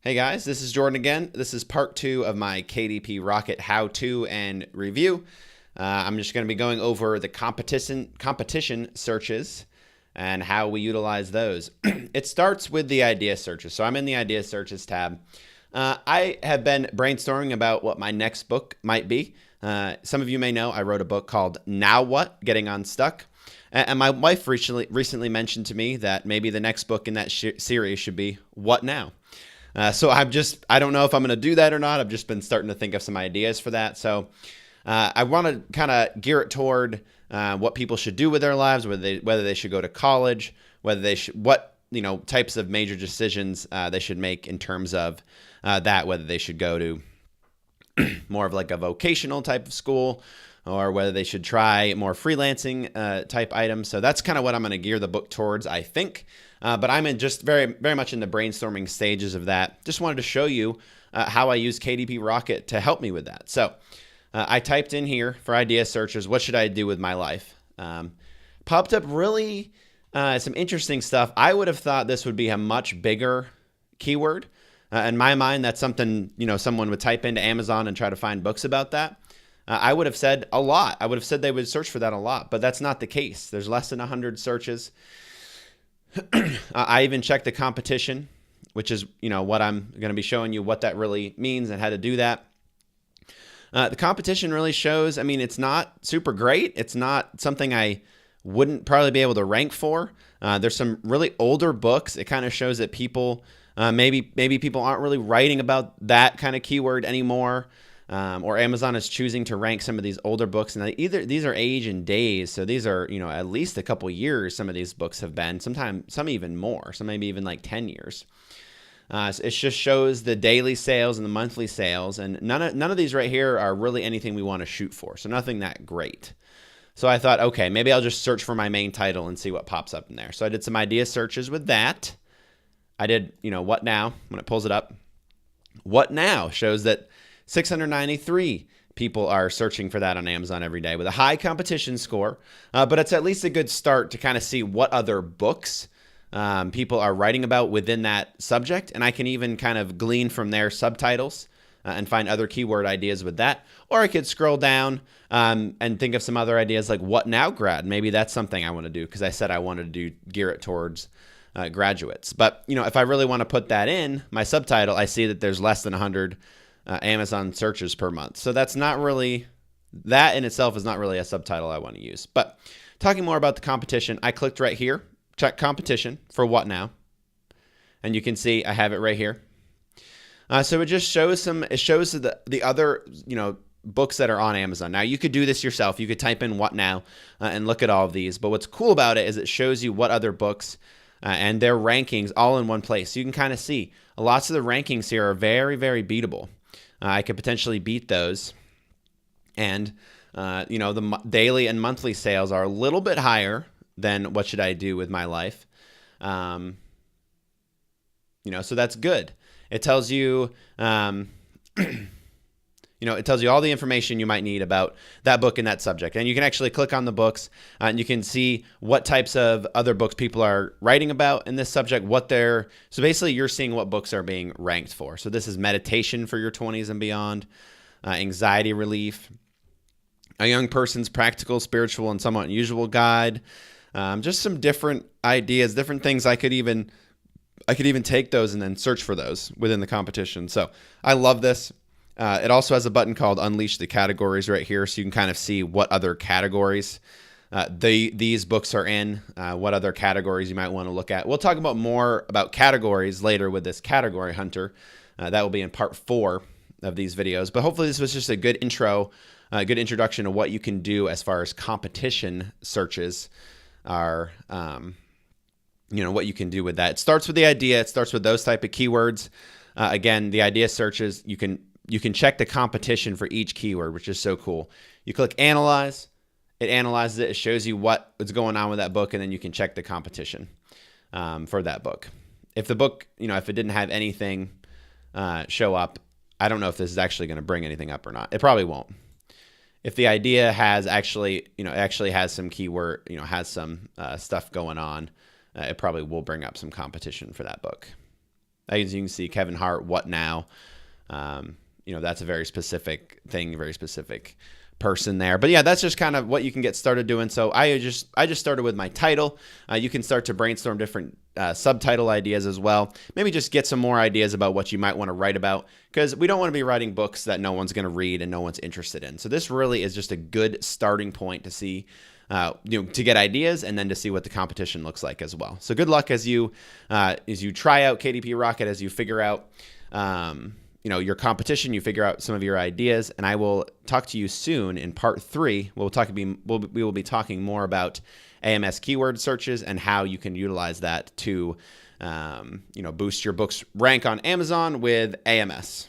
Hey guys, this is Jordan again. This is part 2 of my KDP Rocket how-to and review. I'm just going to be going over the competition searches and how we utilize those. It starts with the idea searches. So I'm in the idea searches tab. I have been brainstorming about what my next book might be. Some of you may know I wrote a book called Now What? Getting Unstuck. And my wife recently mentioned to me that maybe the next book in that series should be What Now? So I don't know if I'm going to do that or not. I've just been starting to think of some ideas for that. So I want to kind of gear it toward what people should do with their lives, whether they should go to college, what types of major decisions they should make in terms of that, whether they should go to more of like a vocational type of school, or whether they should try more freelancing type items. So that's kind of what I'm going to gear the book towards, I think. But I'm just very, very much in the brainstorming stages of that. Just wanted to show you how I use KDP Rocket to help me with that. So I typed in here for idea searches, what should I do with my life? Popped up really some interesting stuff. I would have thought this would be a much bigger keyword. In my mind, that's something, someone would type into Amazon and try to find books about that. I would have said a lot. I would have said they would search for that a lot, but that's not the case. There's less than 100 searches. I even checked the competition, which is, what I'm going to be showing you what that really means and how to do that. The competition really shows, it's not super great. It's not something I wouldn't probably be able to rank for. There's some really older books. It kind of shows that people, maybe people aren't really writing about that kind of keyword anymore. Or Amazon is choosing to rank some of these older books, and these are age and days, so these are at least a couple years. Some of these books have been, some even more, some maybe even like 10 years. So it just shows the daily sales and the monthly sales, and none of these right here are really anything we want to shoot for, so nothing that great. So I thought, okay, maybe I'll just search for my main title and see what pops up in there. So I did some idea searches with that. I did, what now? When it pulls it up, what now shows that 693 people are searching for that on Amazon every day with a high competition score, but it's at least a good start to kind of see what other books people are writing about within that subject, and I can even kind of glean from their subtitles and find other keyword ideas with that. Or I could scroll down and think of some other ideas like what now grad. Maybe that's something I want to do because I said I wanted to gear it towards graduates. But if I really want to put that in my subtitle, I see that there's less than 100 Amazon searches per month. So that's not really, that in itself is not really a subtitle I want to use. But talking more about the competition, I clicked right here, check competition for what now. And you can see I have it right here. So it just shows the other, books that are on Amazon. Now you could do this yourself. You could type in what now and look at all of these. But what's cool about it is it shows you what other books and their rankings all in one place. So you can kind of see lots of the rankings here are very, very beatable. I could potentially beat those. And, the daily and monthly sales are a little bit higher than what should I do with my life. So that's good. It tells you, it tells you all the information you might need about that book and that subject. And you can actually click on the books and you can see what types of other books people are writing about in this subject, so basically you're seeing what books are being ranked for. So this is meditation for your 20s and beyond, anxiety relief, a young person's practical, spiritual, and somewhat unusual guide. Just some different ideas, different things I could even take those and then search for those within the competition. So I love this. It also has a button called Unleash the Categories right here, so you can kind of see what other categories these books are in, what other categories you might want to look at. We'll talk more about categories later with this category hunter. That will be in part 4 of these videos. But hopefully this was just a good intro, a good introduction to what you can do as far as competition searches are, what you can do with that. It starts with the idea. It starts with those type of keywords. Again, the idea searches, you can check the competition for each keyword, which is so cool. You click Analyze. It analyzes it. It shows you what's going on with that book, and then you can check the competition for that book. If the book, if it didn't have anything show up, I don't know if this is actually going to bring anything up or not. It probably won't. If the idea has actually has some keyword, has some stuff going on, it probably will bring up some competition for that book. As you can see, Kevin Hart, what now? That's a very specific thing, very specific person there. But yeah, that's just kind of what you can get started doing. So I just started with my title. You can start to brainstorm different subtitle ideas as well. Maybe just get some more ideas about what you might want to write about, because we don't want to be writing books that no one's going to read and no one's interested in. So this really is just a good starting point to see, to get ideas and then to see what the competition looks like as well. So good luck as you try out KDP Rocket, as you figure out your competition, you figure out some of your ideas, and I will talk to you soon in part 3. We will be talking more about AMS keyword searches and how you can utilize that to boost your book's rank on Amazon with AMS.